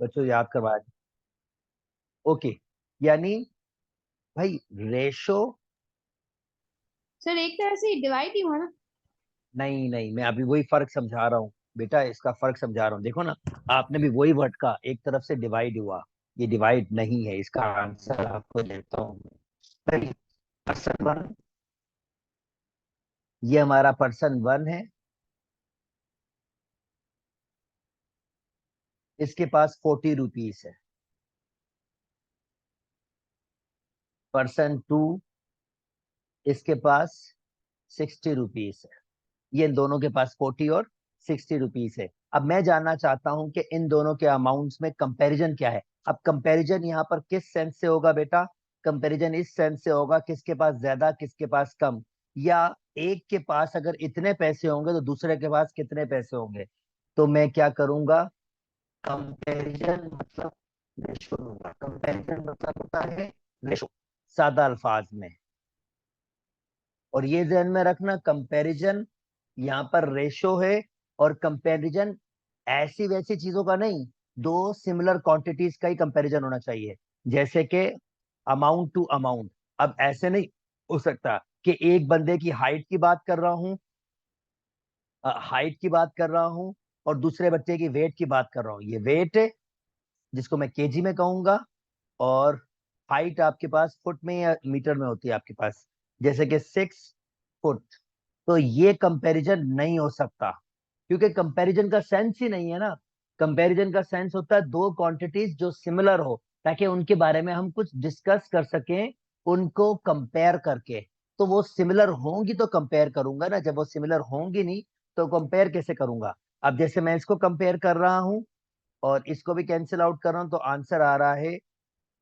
बच्चों याद करवाया। ओके, यानी भाई रेशो, सर एक तरह से डिवाइड ही हुआ ना। नहीं नहीं, मैं अभी वही फर्क समझा रहा हूँ बेटा, इसका फर्क समझा रहा हूँ। देखो ना, आपने भी वही वर्ड का एक तरफ से डिवाइड हुआ, ये डिवाइड नहीं है। इसका आंसर आपको देता हूँ भाई। पर्सन वन, ये हमारा पर्सन वन है, इसके पास 40 रुपीज है। पर्सन टू, इसके पास 60 रुपीज है। ये इन दोनों के पास 40 और 60 रुपीज है। अब मैं जानना चाहता हूं कि इन दोनों के अमाउंट्स में कंपैरिजन क्या है। अब कंपैरिजन यहाँ पर किस सेंस से होगा बेटा? कंपैरिजन इस सेंस से होगा किसके पास ज्यादा किसके पास कम, या एक के पास अगर इतने पैसे होंगे तो दूसरे के पास कितने पैसे होंगे। तो मैं क्या करूंगा, कंपैरिजन मतलब रेशो लूंगा। कंपैरिजन मतलब होता है रेशो, सादा अल्फाज में। और ये ध्यान में रखना, कंपैरिजन यहाँ पर रेशो है, और कंपैरिजन ऐसी वैसी चीजों का नहीं, दो सिमिलर क्वांटिटीज का ही कंपैरिजन होना चाहिए। जैसे कि अमाउंट टू अमाउंट। अब ऐसे नहीं हो सकता कि एक बंदे की हाइट की बात कर रहा हूँ, हाइट की बात कर रहा हूँ, और दूसरे बच्चे की वेट की बात कर रहा हूँ। ये वेट है जिसको मैं केजी में कहूंगा, और हाइट आपके पास फुट में या मीटर में होती है आपके पास, जैसे कि 6 फुट। तो ये कंपैरिजन नहीं हो सकता, क्योंकि कंपैरिजन का सेंस ही नहीं है ना। कंपैरिजन का सेंस होता है दो क्वांटिटीज जो सिमिलर हो, ताकि उनके बारे में हम कुछ डिस्कस कर सकें, उनको कंपेयर करके। तो वो सिमिलर होंगी तो कंपेयर करूंगा ना, जब वो सिमिलर होंगी नहीं तो कंपेयर कैसे करूंगा। अब जैसे मैं इसको कंपेयर कर रहा हूं और इसको भी कैंसिल आउट कर रहा हूं, तो आंसर आ रहा है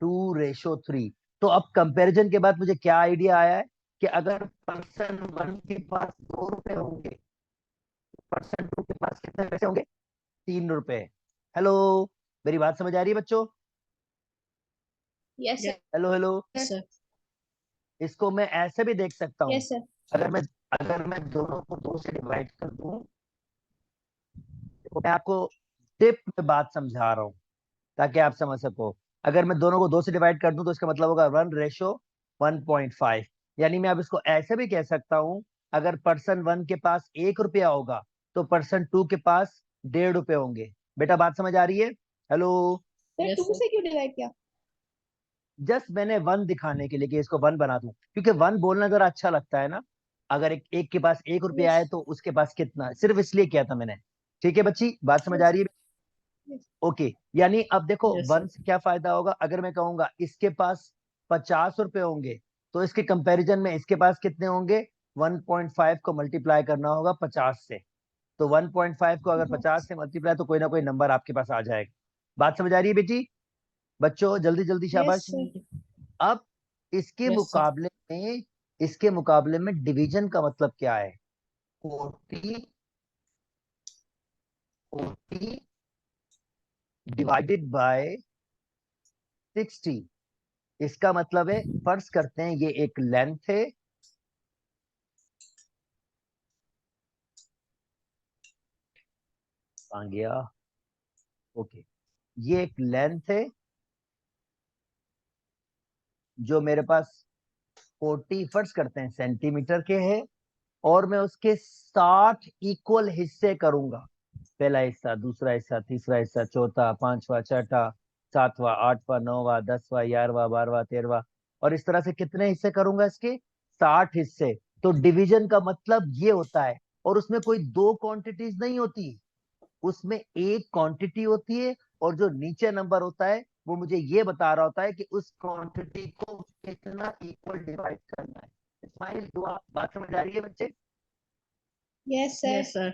2:3। तो अब कंपैरिजन के बाद मुझे क्या आइडिया आया है कि अगर पर्सन वन के पास 2 रुपए होंगे, पर्सन टू के पास कितने पैसे होंगे? 3 रुपए। हेलो, मेरी बात समझ आ रही है बच्चों? Yes sir. Hello hello. Yes sir. इसको मैं ऐसे भी देख सकता हूँ, यस सर। अगर मैं अगर मैं दोनों को 2 से डिवाइड कर दूं, तो मैं आपको टिप में बात समझा रहा हूँ ताकि आप समझ सको। अगर मैं दोनों को 2 से डिवाइड कर दूं तो इसका मतलब होगा 1:1.5। यानी मैं अब इसको ऐसे भी कह सकता हूं, अगर पर्सन वन के पास 1 रुपया होगा तो पर्सन टू के पास 1.5 रुपए होंगे। बेटा बात समझ आ रही है? हेलो। सर टू से क्यों डिवाइड किया? जस्ट मैंने वन दिखाने के लिए कि इसको वन बना दूं, क्योंकि वन बोलना जरा अच्छा लगता है ना। अगर एक के पास 1 रुपया यस। है तो उसके पास कितना, सिर्फ इसलिए किया था मैंने। ठीक है बच्ची, बात समझ आ यस। रही है? यस। ओके, यानी अब देखो यस वन सर। से क्या फायदा होगा, अगर मैं कहूंगा इसके पास 50 रुपए होंगे, तो इसके कंपैरिजन में इसके पास कितने होंगे? 1.5 को मल्टीप्लाई करना होगा 50 से। तो 1.5 को अगर 50 से मल्टीप्लाई, तो कोई ना कोई नंबर आपके पास आ जाएगा। बात समझ आ रही है बेटी? बच्चों जल्दी जल्दी यस शाबाश। सर। अब इसके यस सर। मुकाबले में, इसके मुकाबले में डिवीजन का मतलब क्या है? 40 डिवाइडेड बाय 60। इसका मतलब है, फर्ज करते हैं ये एक लेंथ है, आ गया। ओके, ये एक लेंथ है जो मेरे पास 40 फर्ज करते हैं सेंटीमीटर के है, और मैं उसके 60 इक्वल हिस्से करूंगा। पहला हिस्सा, दूसरा हिस्सा, तीसरा हिस्सा, चौथा, पांचवा, छठा, सातवां, आठवां, नौवां, 10वां, 11वां, 12वां, 13वां, और इस तरह से कितने हिस्से करूंगा इसके? 60 हिस्से। तो डिवीजन का मतलब ये होता है, और उसमें कोई दो क्वांटिटीज नहीं होती, उसमें एक क्वांटिटी होती है, और जो नीचे नंबर होता है वो मुझे ये बता रहा होता है कि उस क्वांटिटी को कितना इक्वल डिवाइड करना है। इस्माइल, तो आप बात समझ आ रही है बच्चे? Yes sir. Yes sir.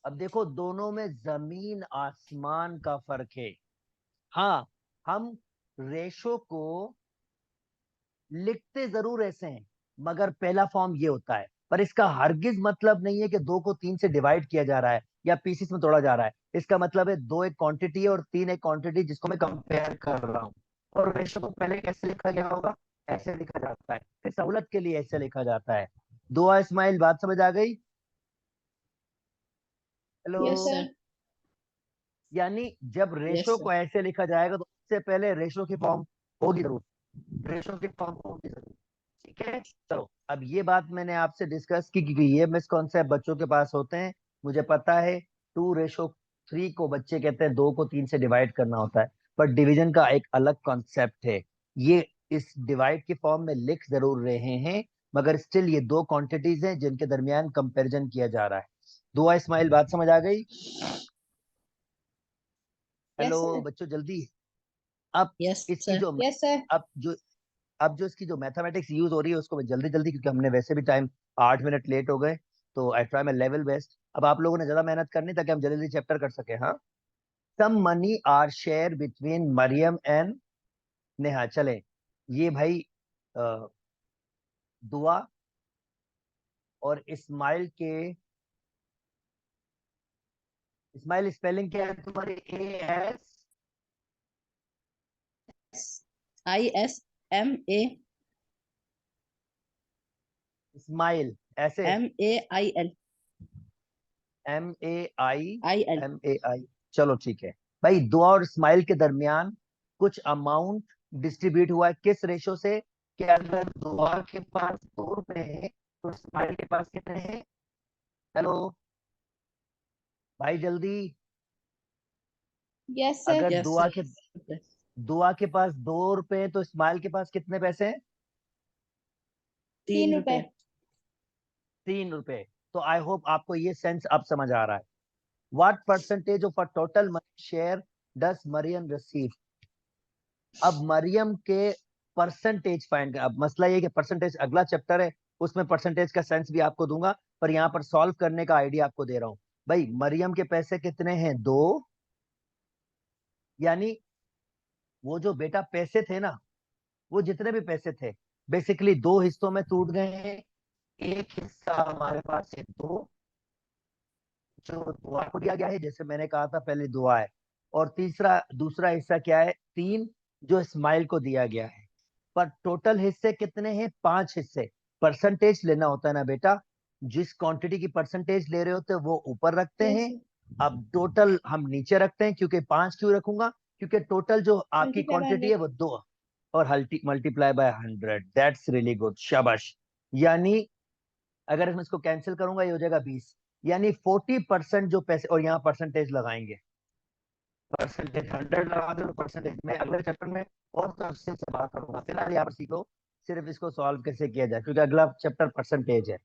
अब देखो दोनों में जमीन आसमान का फर्क है। हाँ, हम रेशो को लिखते जरूर ऐसे हैं, मगर पहला फॉर्म ये होता है, पर इसका हरगिज मतलब नहीं है कि 2 को 3 से डिवाइड किया जा रहा है या पीसीस में तोड़ा जा रहा है। इसका मतलब है 2 एक क्वांटिटी है और 3 एक क्वांटिटी जिसको मैं कंपेयर कर रहा हूँ। और रेशो को पहले कैसे लिखा गया होगा? ऐसे लिखा जाता है, फिर सहूलत के लिए ऐसे लिखा जाता है। दुआ इस्माइल, बात समझ आ गई? हेलो। Yes sir. यानी जब रेशो को ऐसे लिखा जाएगा तो उससे पहले रेशो की फॉर्म होगी जरूर, रेशो की फॉर्म होगी जरूर। ठीक है, चलो अब ये बात मैंने आपसे डिस्कस की क्योंकि ये मिसकॉन्सेप्ट बच्चों के पास होते हैं। मुझे पता है 2:3 को बच्चे कहते हैं 2 को 3 से डिवाइड करना होता है, पर डिवीजन का एक अलग कॉन्सेप्ट है। ये इस डिवाइड की फॉर्म में लिख जरूर रहे हैं, मगर स्टिल ये दो क्वांटिटीज हैं जिनके दरमियान कंपैरिजन किया जा रहा है। दुआ इस्माइल, बात समझ आ गई? Hello yes sir. बच्चों, जल्दी। अब यस इसकी सर। जो यस सर। अब जो इसकी जो मैथमेटिक्स यूज हो रही है उसको मैं जल्दी जल्दी, क्योंकि हमने वैसे भी टाइम 8 मिनट लेट हो गए, तो I try my level best. अब आप लोगों ने ज्यादा मेहनत करनी ताकि हम जल्दी जल्दी चैप्टर कर सके। हाँ, some money are share between Mariam and Neha. चले, ये भाई दुआ और इस्माइल के, इस्माइल स्पेलिंग क्या है तुम्हारी? AS? ISMA इस्माइल ऐसे MAIL MAI IL। MAI। चलो ठीक है भाई, दुआ और इस्माइल के दरमियान कुछ अमाउंट डिस्ट्रीब्यूट हुआ है किस रेशो से? कि अगर दुआ के पास 2 रुपए है तो इस्माइल के पास कितने हैं? हेलो भाई जल्दी। Yes sir. अगर यस दुआ के सर। दुआ के पास 2 रुपए हैं तो इस्माइल के पास कितने पैसे हैं? 3 3 रुपए। रुपए। 3 रुपए। तो आई होप आपको ये सेंस अब समझ आ रहा है। What percentage of a total money share does Mariam receive? अब मरियम के परसेंटेज फाइंड कर। अब मसला ये कि परसेंटेज अगला चैप्टर है, उसमें परसेंटेज का सेंस भी आपको दूंगा, पर यहाँ पर सॉल्व करने का आइडिया आपको दे रहा हूँ। भाई मरियम के पैसे कितने हैं? 2। यानी वो जो बेटा पैसे थे ना, वो जितने भी पैसे थे बेसिकली दो हिस्सों में टूट गए हैं। एक हिस्सा हमारे पास है 2, जो दुआ को दिया गया है, जैसे मैंने कहा था पहले दुआ है, और दूसरा हिस्सा क्या है? 3, जो इस्माइल को दिया गया है। पर टोटल हिस्से कितने हैं? 5 हिस्से। परसेंटेज लेना होता है ना बेटा, जिस क्वांटिटी की परसेंटेज ले रहे होते हैं वो ऊपर रखते यस हैं। सर। अब टोटल हम नीचे रखते हैं, क्योंकि 5 क्यों रखूंगा? क्योंकि टोटल जो आपकी मल्टीप्लाई बाय क्वांटिटी है 100। वो 2, और multiply by 100। That's really good, शाबाश। यानी अगर मैं इसको कैंसिल करूंगा ये हो जाएगा 20। यानी 40% जो पैसे, और यहाँ परसेंटेज लगाएंगे, परसेंटेज 100 लगा दो। परसेंटेज में अगले चैप्टर में और तफसील से बात करूंगा, फिलहाल यहाँ पर सीखो सिर्फ इसको सॉल्व कैसे किया जाए, क्योंकि अगला चैप्टर परसेंटेज है।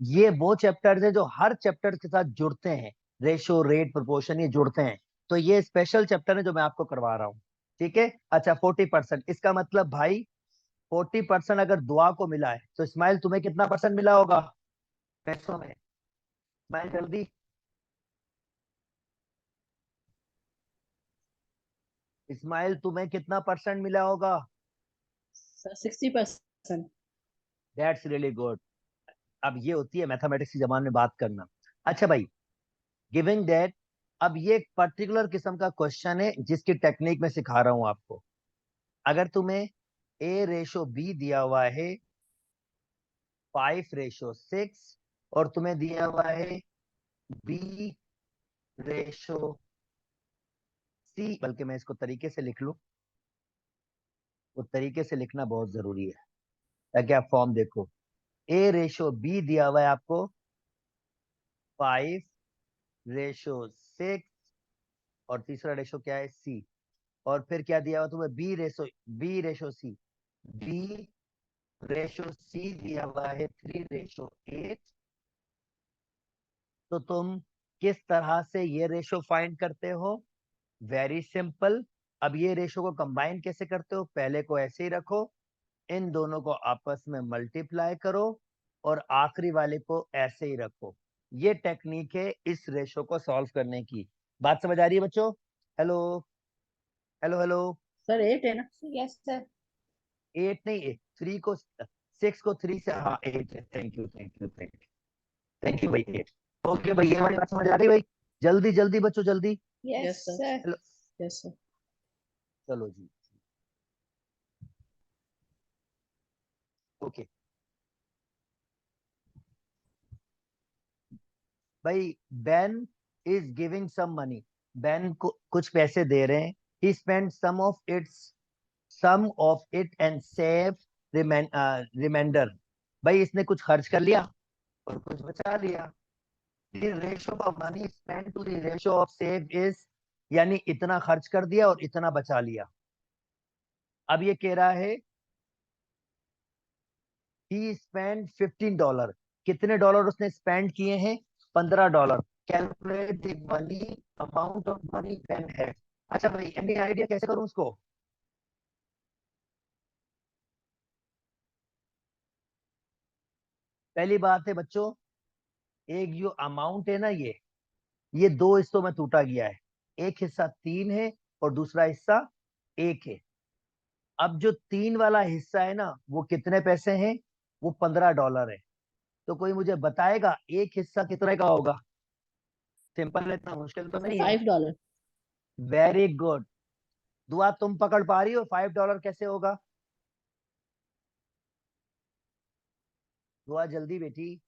ये वो चैप्टर्स है जो हर चैप्टर के साथ जुड़ते हैं, रेशो रेट प्रोपोर्शन ये जुड़ते हैं। तो ये स्पेशल चैप्टर है जो मैं आपको करवा रहा हूँ। ठीक है, अच्छा 40%, इसका मतलब भाई 40% अगर दुआ को मिला है तो इस्माइल तुम्हें कितना परसेंट मिला होगा पैसों में? इस्माइल जल्दी। इस्माइल तुम्हें कितना परसेंट मिला होगा? 60%। That's really good. अब ये होती है मैथमेटिक्स की जबान में बात करना। अच्छा भाई, गिविंग दैट, अब ये एक पर्टिकुलर किस्म का क्वेश्चन है जिसकी टेक्निक मैं सिखा रहा हूं आपको। अगर तुम्हें A/B दिया हुआ है 5/6, और तुम्हें दिया हुआ है B/C, बल्कि मैं इसको तरीके से लिख लूं, वो तरीके से लिखना बहुत जरूरी है ताकि आप फॉर्म देखो। A/B दिया हुआ है आपको 5/6, और तीसरा रेशो क्या है? C। और फिर क्या दिया हुआ तुम्हें? B/C। B/C दिया हुआ है 3/8। तो तुम किस तरह से ये रेशो फाइंड करते हो? Very simple. अब ये रेशो को कंबाइन कैसे करते हो? पहले को ऐसे ही रखो, इन दोनों को आपस में मल्टीप्लाई करो, और आखिरी वाले को ऐसे ही रखो। ये टेक्निक है इस रेशो को सॉल्व करने की। बात समझ आ रही है बच्चों? Hello hello hello. सर 8 है ना? Yes sir. 8 नहीं, 6 को 3 से, हाँ 8 है। Thank you thank you thank you thank you भाई, 8। ओके भाई, ये वाली बात समझ आ रही भाई? जल्दी जल्दी बच्चों जल्दी। Yes yes sir. Sir. Hello, yes sir. चलो जी, ओके भाई। Ben is giving some money. Ben को कुछ पैसे दे रहे हैं, he spent some of it and save remainder। भाई इसने कुछ खर्च कर लिया और कुछ बचा लिया। The ratio of money spent to the ratio of save is, यानी इतना खर्च कर दिया और इतना बचा लिया। अब ये कह रहा है he spent $15, कितने डॉलर उसने स्पेंड किए हैं? $15। Calculate the money, amount of money Ben had. अच्छा भाई, एनी आइडिया कैसे करूं उसको? पहली बात है बच्चों, एक जो अमाउंट है ना, ये दो हिस्सों में टूटा गया है। एक हिस्सा 3 है और दूसरा हिस्सा 1 है। अब जो 3 वाला हिस्सा है ना, वो कितने पैसे हैं? वो $15 है। तो कोई मुझे बताएगा एक हिस्सा कितने का होगा? सिंपल है, इतना मुश्किल तो नहीं है। $5। Very good. दुआ तुम पकड़ पा रही हो $5 कैसे होगा? दुआ जल्दी बेटी।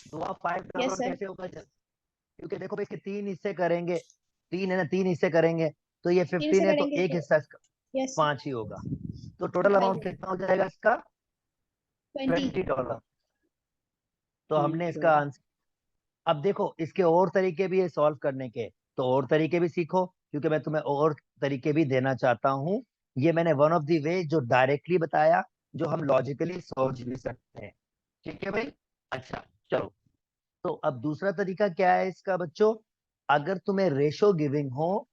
दुआ $5 Yes, sir. कैसे होगा? क्योंकि देखो भाई, इसके 3 हिस्से करेंगे, 3 है ना, 3 हिस्से करेंगे तो ये 3 से 15 है, तो करेंगे एक तो हिस्सा इसका yes, 5 ही होगा। तो टोटल अमाउंट 5 कितना हो जाएगा इसका? 20। $20। तो हमने ठीक इसका है। आंसर। अब देखो, इसके और तरीके भी है सॉल्व करने के, तो और तरीके भी सीखो, क्योंकि मैं तुम्हें और तरीके भी देना चाहता हूँ। ये मैंने वन ऑफ द वे जो डायरेक्टली बताया, जो हम लॉजिकली सोच भी सकते हैं। ठीक है भाई? अच्छा, चलो। तो अब दूसरा तरीका क्या है इसका बच्चों? अगर तुम्हें रेशो गिविंग हो,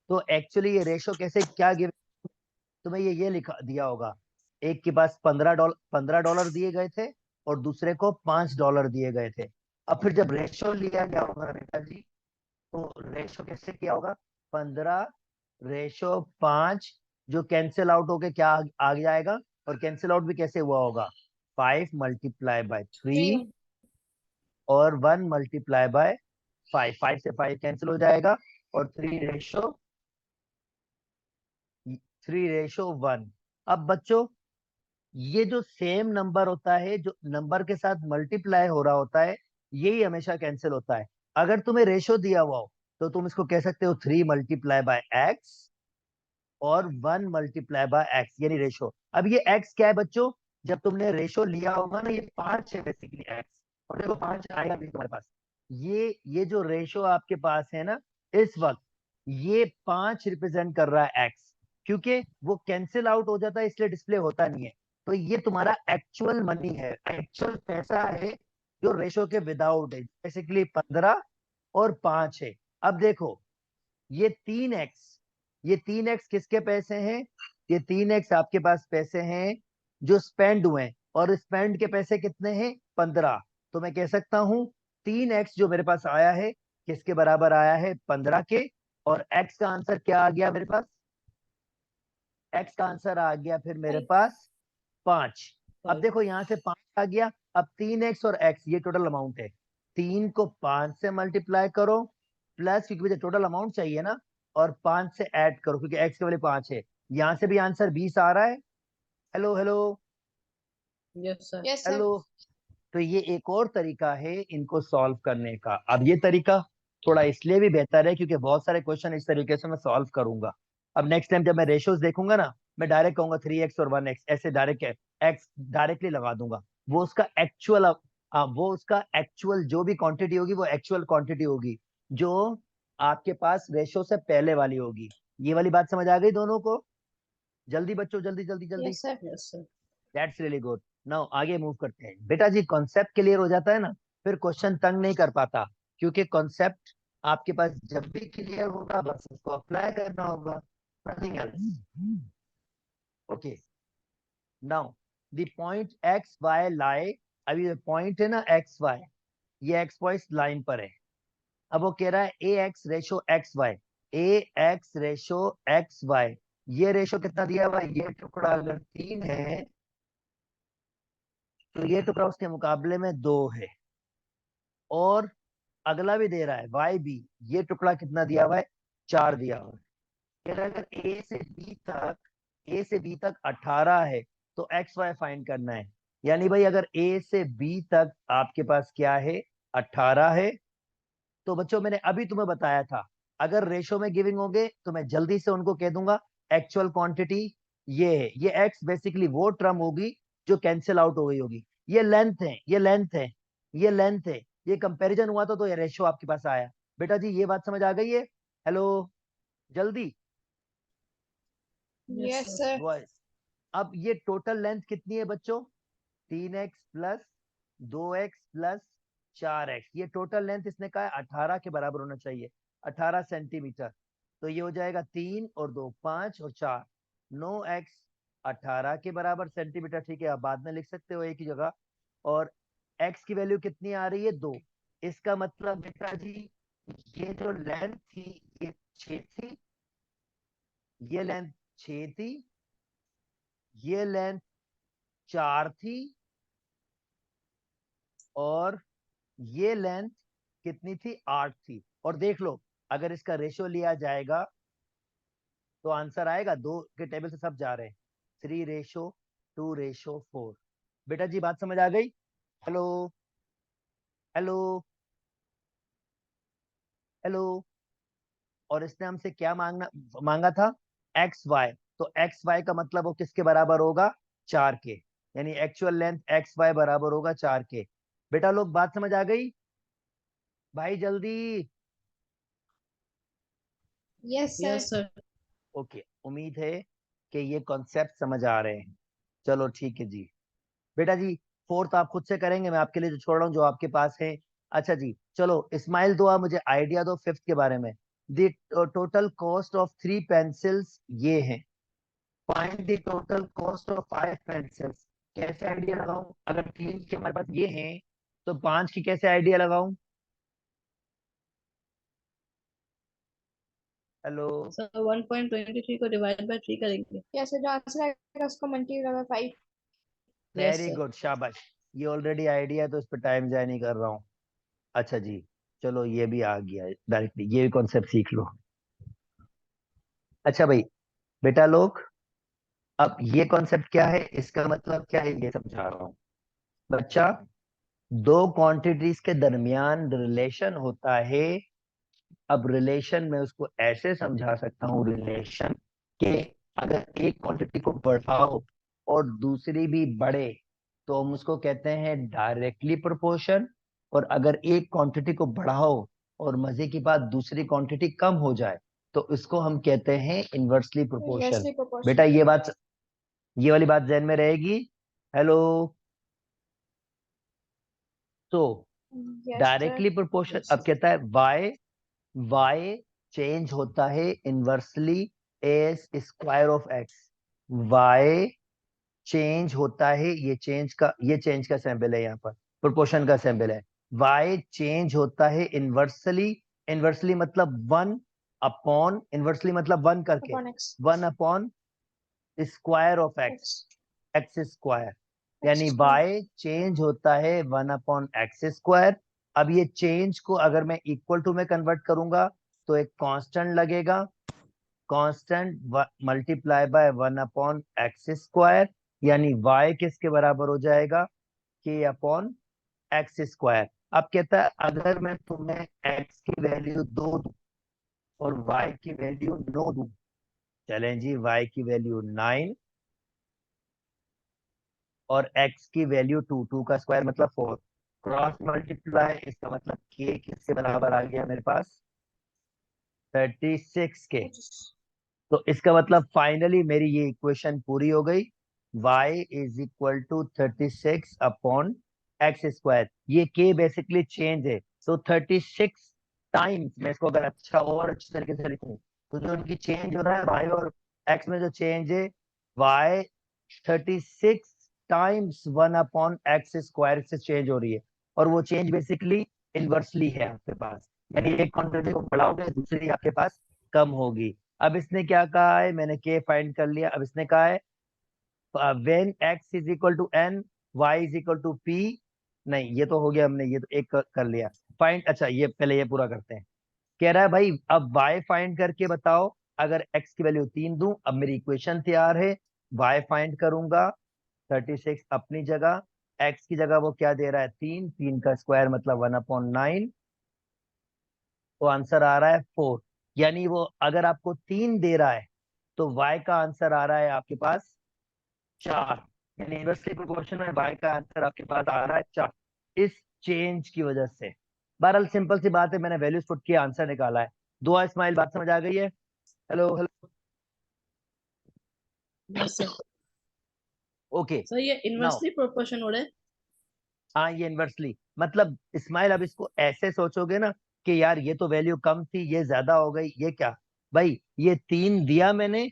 तो एक्चुअली ये रेशो कैसे, क्या गिविंग, तुम्हें ये लिखा दिया होगा, एक के पास $15 दिए गए थे और दूसरे को $5 दिए गए थे। अब फिर जब रेशो लिया गया होगा बेटा जी, तो रेशो कैसे किया होगा? 15/5, जो कैंसिल आउट होके क्या आ जाएगा, और कैंसिल आउट भी कैसे हुआ होगा? 5 मल्टीप्लाई बाय 3 3 और 1 मल्टीप्लाई बाय 5। 5 से 5 कैंसिल हो जाएगा और 3/1। अब बच्चों, ये जो सेम नंबर होता है, जो नंबर के साथ मल्टीप्लाई हो रहा होता है, यही हमेशा कैंसिल होता है। अगर तुम्हें रेशो दिया हुआ हो, तो तुम इसको कह सकते हो 3 मल्टीप्लाई बाय एक्स और 1 मल्टीप्लाई बाय एक्स, यानी रेशो। अब ये एक्स क्या है बच्चों? जब तुमने रेशो लिया होगा ना, ये 5 है बेसिकली एक्स, और देखो 5 आएगा भी तुम्हारे पास। ये जो रेशो आपके पास है ना इस वक्त, ये 5 रिप्रेजेंट कर रहा है एक्स, क्योंकि वो कैंसिल आउट हो जाता है इसलिए डिस्प्ले होता नहीं है। तो ये तुम्हारा एक्चुअल मनी है, एक्चुअल पैसा है, जो रेशो के विदाउट है, बेसिकली 15 और 5 है। अब देखो, ये 3x, ये 3x किसके पैसे हैं? ये 3x आपके पास पैसे हैं जो स्पेंड हुए हैं, और स्पेंड के पैसे कितने हैं? 15। तो मैं कह सकता हूं 3x जो मेरे पास आया है, किसके बराबर आया है? 15 के। और x का आंसर क्या आ गया मेरे पास? x का आंसर आ गया फिर मेरे 5 पास 5। अब 5। देखो, यहां से 5 आ गया। अब 3x और x ये टोटल अमाउंट है, 3 को 5 से मल्टीप्लाई करो, प्लस, क्योंकि मुझे टोटल अमाउंट चाहिए ना, और 5 से ऐड करो, क्योंकि x के वाले 5 है। यहां से भी आंसर 20 आ रहा है। Hello hello yes sir. yes, sir. Hello. तो ये एक और तरीका है इनको सॉल्व करने का। अब ये तरीका थोड़ा इसलिए भी बेहतर है क्योंकि बहुत सारे क्वेश्चन इस तरीके से मैं सॉल्व करूंगा। अब नेक्स्ट टाइम जब मैं रेशियोज देखूंगा ना, मैं डायरेक्ट कहूंगा 3x और 1x, ऐसे डायरेक्ट एक्स डायरेक्टली लगा दूंगा। वो उसका एक्चुअल जो भी क्वांटिटी होगी, वो एक्चुअल क्वांटिटी होगी जो आपके पास रेशियो से पहले वाली होगी। ये वाली बात समझ आ गई दोनों को? जल्दी बच्चों, जल्दी जल्दी जल्दी। Yes, sir. Yes sir. That's really good. Now आगे मूव करते हैं बेटा जी। कॉन्सेप्ट क्लियर हो जाता है ना, फिर क्वेश्चन तंग नहीं कर पाता, क्योंकि कॉन्सेप्ट आपके पास जब भी क्लियर होगा, बस उसको अप्लाई करना होगा, nothing else. Okay, now the point x y lie. अभी ये पॉइंट है ना एक्स वाई, ये एक्स वाई लाइन पर है। अब वो कह रहा है a x ratio x y, a x ratio x y. ये रेशो कितना दिया हुआ है? ये टुकड़ा अगर 3 है, तो ये टुकड़ा उसके मुकाबले में 2 है। और अगला भी दे रहा है वाई बी, ये टुकड़ा कितना दिया हुआ है? 4 दिया हुआ है। कह रहा है अगर ए से बी तक 18 है, तो एक्स वाई फाइंड करना है। यानी भाई अगर ए से बी तक आपके पास क्या है, 18 है। तो बच्चों मैंने अभी तुम्हें बताया था, अगर रेशो में गिविंग होंगे तो मैं जल्दी से उनको कह दूंगा एक्चुअल क्वांटिटी ये है, ये एक्स बेसिकली वो टर्म होगी जो कैंसिल आउट हो गई होगी। ये लेंथ है, ये लेंथ है, ये लेंथ है, ये कंपैरिजन हुआ था तो ये रेशो आपके पास आया। बेटा जी ये बात समझ आ गई है? हेलो, जल्दी। Yes, yes sir. Sir. Boys, अब ये टोटल लेंथ कितनी है बच्चों? 3x plus 2x plus 4x, ये टोटल लेंथ इसने कहा है 18 के बराबर होना चाहिए, 18 सेंटीमीटर। तो ये हो जाएगा 3 और 2 5 और 4 9x 18 के बराबर सेंटीमीटर। ठीक है, आप बाद में लिख सकते हो एक ही जगह। और x की वैल्यू कितनी आ रही है? 2। इसका मतलब बेटा जी ये जो लेंथ थी ये 6 थी, ये लेंथ 6 थी, ये लेंथ 4 थी, और ये लेंथ कितनी थी? 8 थी। और देख लो अगर इसका रेशियो लिया जाएगा तो आंसर आएगा, 2 के टेबल से सब जा रहे हैं, 3:2:4। बेटा जी बात समझ आ गई? Hello, hello, hello. और इसने हमसे क्या मांगा था? X y. तो एक्स वाई का मतलब वो किसके बराबर होगा? 4 के। यानी एक्चुअल लेंथ एक्स वाई बराबर होगा 4 के। बेटा लोग बात समझ आ गई? भाई जल्दी। Yes sir. Yes, sir. Okay, उम्मीद है कि ये कॉन्सेप्ट समझ आ रहे हैं। चलो ठीक है जी। बेटा जी फोर्थ आप खुद से करेंगे, मैं आपके लिए जो छोड़ रहा हूँ जो आपके पास है। अच्छा जी चलो इस्माइल दो, आप मुझे आइडिया दो फिफ्थ के बारे में। The total cost of 3 pencils ये है, find the total cost of 5 pencils. कैसे आइडिया लगाऊं? अगर 3 के हमारे पास ये हैं तो 5 की कैसे आइडिया लगाऊं? हेलो। So 1.23 को डिवाइड बाय 3 करेंगे. यस सर, जो आंसर आएगा उसको multiply by 5। Yes, very sir. Good, शाबाश। ये ऑलरेडी आइडिया है तो इस पर टाइम जाया नहीं कर रहा हूँ। अच्छा जी चलो ये भी आ गया डायरेक्टली, ये भी कॉन्सेप्ट सीख लो। अच्छा भाई बेटा लोग, अब ये कॉन्सेप्ट क्या है, इसका मतलब क्या है, ये समझा रहा हूँ। बच्चा, दो क्वांटिटीज के दरमियान रिलेशन होता है। अब रिलेशन में उसको ऐसे समझा सकता हूँ, रिलेशन के अगर एक क्वांटिटी को बढ़ाओ और दूसरी भी बढ़े तो हम उसको कहते हैं डायरेक्टली प्रोपोर्शन। और अगर एक क्वांटिटी को बढ़ाओ और मजे की बात दूसरी क्वांटिटी कम हो जाए तो इसको हम कहते हैं इनवर्सली प्रोपोर्शन। इनवर्सली बेटा प्रोपोर्शनल। ये वाली बात ध्यान में रहेगी। हेलो। तो yes sir. Directly proportion Yes, अब sir. कहता है वाई, वाई चेंज होता है inversely as square of x. Y change होता है, ये चेंज का सैंपल है, यहाँ पर प्रोपोर्शन का सैंपल है। वाई चेंज होता है इनवर्सली, इनवर्सली मतलब 1 अपॉन, इनवर्सली मतलब 1 करके, upon x. 1 upon square of x, x. X square. X यानी स्क्वायर। y चेंज होता है 1 अपॉन एक्स स्क्वायर। अब ये चेंज को अगर मैं इक्वल टू में कन्वर्ट करूंगा तो एक कांस्टेंट लगेगा, constant multiply by 1 upon x square. यानी y किसके बराबर हो जाएगा? k upon x square. अब कहता है अगर मैं तुम्हें x की वैल्यू 2 दूं और y की वैल्यू 9 दूं, चलें जी, y की वैल्यू 9 और x की वैल्यू 2, 2 का स्क्वायर मतलब 4, क्रॉस मल्टीप्लाई, इसका मतलब k किसके बराबर आ गया मेरे पास? 36 के। तो इसका मतलब फाइनली मेरी ये इक्वेशन पूरी हो गई, y is equal to 36 upon x square. ये k बेसिकली चेंज है, तो 36 टाइम्स, मैं इसको अगर अच्छा और अच्छी तरीके से लिखूं तो जो इनकी चेंज हो रहा है y और x में जो चेंज है, y 36 times 1 upon x square से चेंज हो रही है। और वो चेंज बेसिकली इनवर्सली है आपके पास, यानी एक क्वांटिटी को बढ़ाओगे दूसरी आपके पास कम होगी। अब इसने क्या कहा है, मैंने के फाइंड कर लिया। अब इसने कहा है when x is equal to n, y is equal to p। नहीं ये तो हो गया, हमने ये तो एक कर लिया फाइंड। अच्छा ये पहले ये पूरा करते हैं। कह रहा है भाई अब y फाइंड करके बताओ, अगर x की वैल्यू 3 दूं, अब मेरी इक्वेशन तैयार है, y फाइंड करूंगा 36 अपनी जगह x की जगह वो क्या दे रहा है 3, 3 का स्क्वायर मतलब 1/9, तो आंसर आ रहा है 4। यानी वो अगर आपको 3 दे रहा है तो y का आंसर आ रहा है आपके पास 4। यानी इनवर्सली प्रोपोर्शन में y का आंसर आपके पास आ रहा है 4 इस चेंज की वजह से। बहरहाल सिंपल सी बात है, मैंने वैल्यूज पुट किया, आंसर निकाला है। दुआ इस्माइल, बात समझ आ गई है? Hello hello, yes sir. Okay. Sir ये नाउ इनवर्सली प्रोपोर्शन हो रहा है। हाँ, ये इनवर्सली मतलब इस्माइल, अब इसको ऐसे सोचोगे ना कि यार ये तो वैल्यू कम थी, ये ज्यादा हो गई, ये क्या भाई, ये 3 दिया मैंने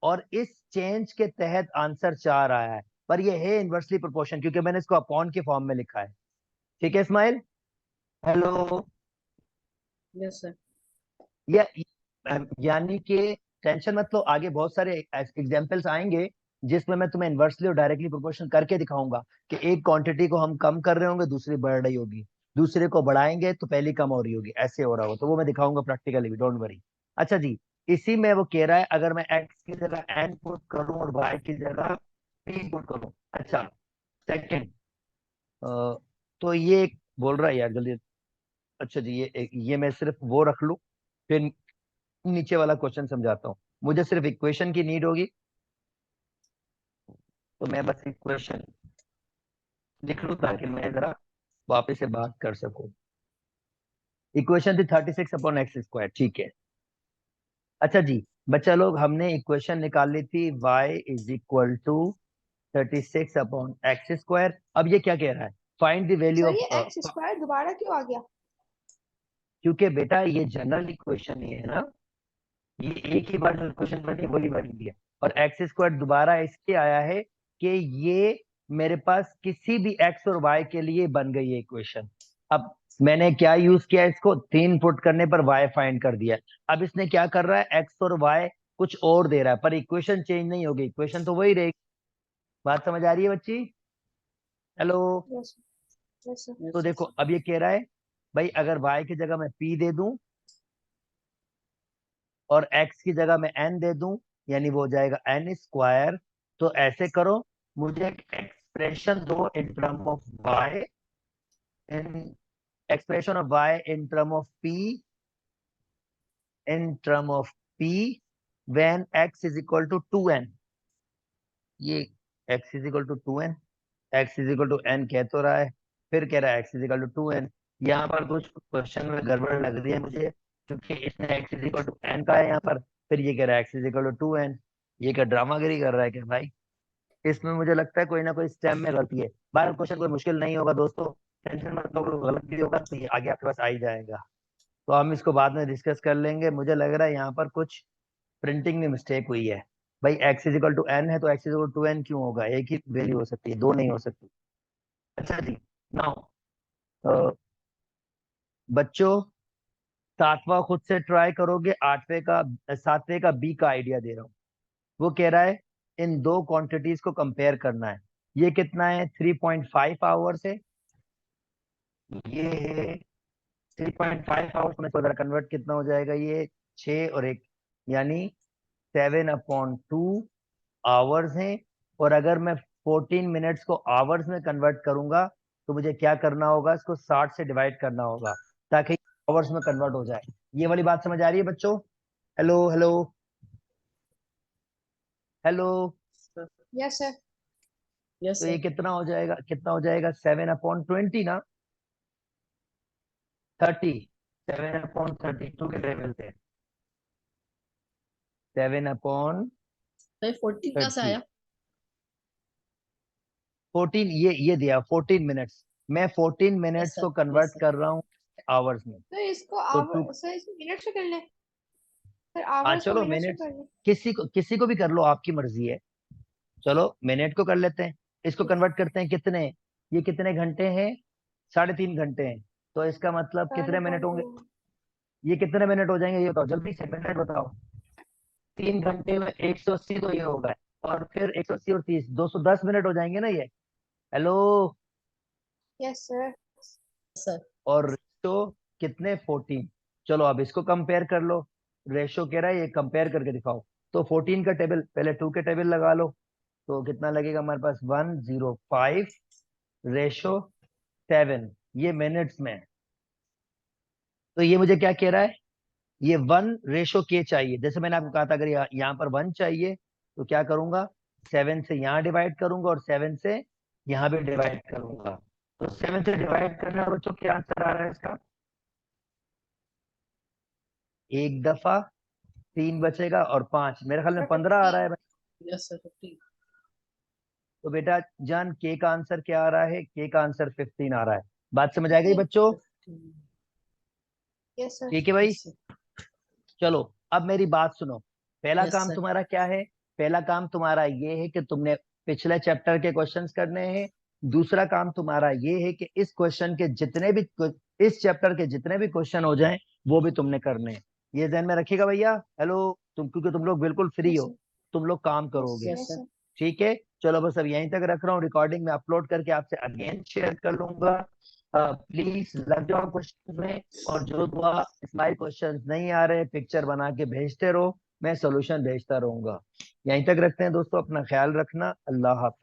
और इस चेंज के तहत आंसर 4 आया है, पर ये है इनवर्सली प्रोपोर्शन क्योंकि मैंने इसको अपॉन के फॉर्म में लिखा है। ठीक है इस्माइल? हेलो। Yes sir. या यानी कि टेंशन मत लो, आगे बहुत सारे एग्जांपल्स आएंगे जिसमें मैं तुम्हें इनवर्सली और डायरेक्टली प्रोपोर्शन करके दिखाऊंगा कि एक क्वांटिटी को हम कम कर रहे होंगे, दूसरी बढ़ रही होगी, दूसरे को बढ़ाएंगे तो पहली कम हो रही होगी, ऐसे हो रहा हो, तो वो मैं दिखाऊंगा प्रैक्टिकली भी, डोंट वरी। अच्छा जी, इसी में वो कह रहा है अगर मैं एक्स की जगह एन पुट करूं और वाई की जगह पी पुट करूं। अच्छा, सेकंड, तो ये एक बोल रहा है यार जल्दी। अच्छा जी, ये मैं सिर्फ वो रख लूं, फिर नीचे वाला क्वेश्चन समझाता हूँ। मुझे सिर्फ इक्वेशन की नीड होगी, तो मैं बस इक्वेशन लिख लूँ ताकि मैं जरा वापस से बात कर सकूं। इक्वेशन थी 36/x², ठीक है। अच्छा जी बच्चा लोग, हमने इक्वेशन निकाल ली थी y is equal to 36/x²। अब ये क्या कह रहा है, फाइंड द वैल्यू सर ये ऑफ, एक्स स्क्वायर दोबारा क्यों आ गया? क्योंकि बेटा ये जनरल इक्वेशन ही है ना, ये एक ही बार जो क्वेश्चन बनी वही बनी है। और x² दोबारा इसलिए आया है कि ये मेरे पास किसी भी x और y के लिए बन गई है इक्वेशन। अब मैंने क्या यूज किया, इसको 3 पुट करने पर y फाइंड कर दिया। अब इसने क्या कर रहा है, x और y कुछ और दे रहा है, पर इक्वेशन चेंज नहीं होगी, इक्वेशन तो वही रहेगी। बात समझ आ रही है बच्ची? हेलो। Yes yes sir. तो देखो अब ये कह रहा है भाई अगर y की जगह मैं p दे दूं और x की जगह मैं n दे दूं, यानी वो हो जाएगा n²। तो ऐसे करो, मुझे एक एक्सप्रेशन दो in term of y, in expression of y in term of p, in term of p when x is equal to 2n। ये x is equal to 2n, x is equal to n कह तो रहा है, फिर कह रहा है x is equal to 2n। यहाँ पर कुछ क्वेश्चन में गड़बड़ लग रही है मुझे, क्योंकि इसने x is equal to n का है यहाँ पर, फिर ये कह रहा है x is equal to 2n। ये क्या ड्रामागिरी कर रहा है क्या भाई? इसमें मुझे लगता है कोई ना कोई स्टेप में गलती है। बार क्वेश्चन कोई मुश्किल नहीं होगा दोस्तों, टेंशन मत लो, गलत भी होगा तो ये आगे आपके पास आ ही जाएगा, तो हम इसको बाद में डिस्कस कर लेंगे। मुझे लग रहा है यहाँ पर कुछ प्रिंटिंग में मिस्टेक हुई है। भाई x is equal to n है तो x is equal to 2n क्यों होगा, एक ही वैल्यू हो सकती है, दो नहीं हो सकती। अच्छा जी, नाउ बच्चों, सातवां खुद से ट्राई करोगे, आठवें का, सातवें का बी का आइडिया दे रहा हूँ। वो कह रहा है इन दो क्वांटिटीज को कंपेयर करना है। ये कितना है, 3.5 आवर्स है, ये है 3.5 आवर्स में, तो अगर कन्वर्ट कितना हो जाएगा, ये 6 और 1 यानी 7/2 आवर्स हैं। और अगर मैं 14 मिनट्स को आवर्स में कन्वर्ट करूंगा तो मुझे क्या करना होगा, इसको 60 से डिवाइड करना होगा ताकि आवर्स में कन्वर्ट हो जाए। ये वाली बात समझ आ रही है बच्चों? Hello hello hello. Yes sir. Yes तो ये सर। कितना हो जाएगा, कितना हो जाएगा, 7/20 ना, 30, 7/32 के लेवल पे, 7/30। भाई 14 कहाँ से आया? 14, ये दिया 14 मिनट्स, मैं 14 यस मिनट्स सर। को यस कन्वर्ट सर। कर रहा हूँ आवर्स में। सर इसको तो आवर, टू, सर इसको मिनट से कर ले, सर हाँ आवर्स को चलो मिनट से मिनट्स, कर ले। किसी को भी कर लो, आपकी मर्जी है। चलो मिनट को कर लेते हैं, इसको कन्वर्ट करते हैं कितने, ये कितने घंटे हैं, 3.5 घंटे हैं, तो इसका मतलब सेवन कितने मिनट अपॉन टू होंगे, ये कितने मिनट हो जाएंगे, ये बताओ जल्दी से, मिनट बताओ। 3 घंटे में 180 तो ये होगा, और फिर 180 और 30, 210 मिनट हो जाएंगे ना ये। हेलो। Yes sir. सर। और रेशो कितने, 14। चलो अब इसको कंपेयर कर लो, रेशो कह रहा है ये कंपेयर करके दिखाओ। तो 14 का टेबल, पहले 2 के टेबल लगा लो, तो कितना लगेगा हमारे पास, 105 रेशो 7, ये मिनट्स में है। तो ये मुझे क्या कह रहा है, ये 1:k चाहिए। जैसे मैंने आपको कहा था अगर यहाँ पर 1 चाहिए तो क्या करूंगा, 7 से यहाँ डिवाइड करूंगा और 7 से यहाँ भी डिवाइड करूंगा। तो 7 से डिवाइड करना है बच्चों, क्या आंसर आ रहा है इसका, एक दफा 3 बचेगा और 5, मेरे ख्याल में 15 आ रहा है। Yes sir 15। तो बेटा जान के का आंसर क्या आ रहा है, के का आंसर 15 आ रहा है। बात समझ आ गई बच्चों, यस सर। ठीक है भाई। चलो अब मेरी बात सुनो, पहला Yes, काम sir. तुम्हारा क्या है, पहला काम तुम्हारा ये है कि तुमने पिछले चैप्टर के क्वेश्चंस करने हैं। दूसरा काम तुम्हारा ये है कि इस क्वेश्चन के जितने भी, इस चैप्टर के जितने भी क्वेश्चन हो जाएं वो भी तुमने करने हैं। ये ध्यान में रखिएगा भैया। हेलो, क्योंकि तुम लोग बिल्कुल फ्री हो, तुम लोग काम करोगे, Yes, sir. ठीक है। चलो बस अब यहीं तक रख रहा हूँ, रिकॉर्डिंग में अपलोड करके आपसे अगेन शेयर कर लूंगा। प्लीज लग जाओ क्वेश्चन में, और जो दुआ स्माइल क्वेश्चन नहीं आ रहे पिक्चर बना के भेजते रहो, मैं सोल्यूशन भेजता रहूंगा। यहीं तक रखते हैं दोस्तों, अपना ख्याल रखना, अल्लाह हाफिज।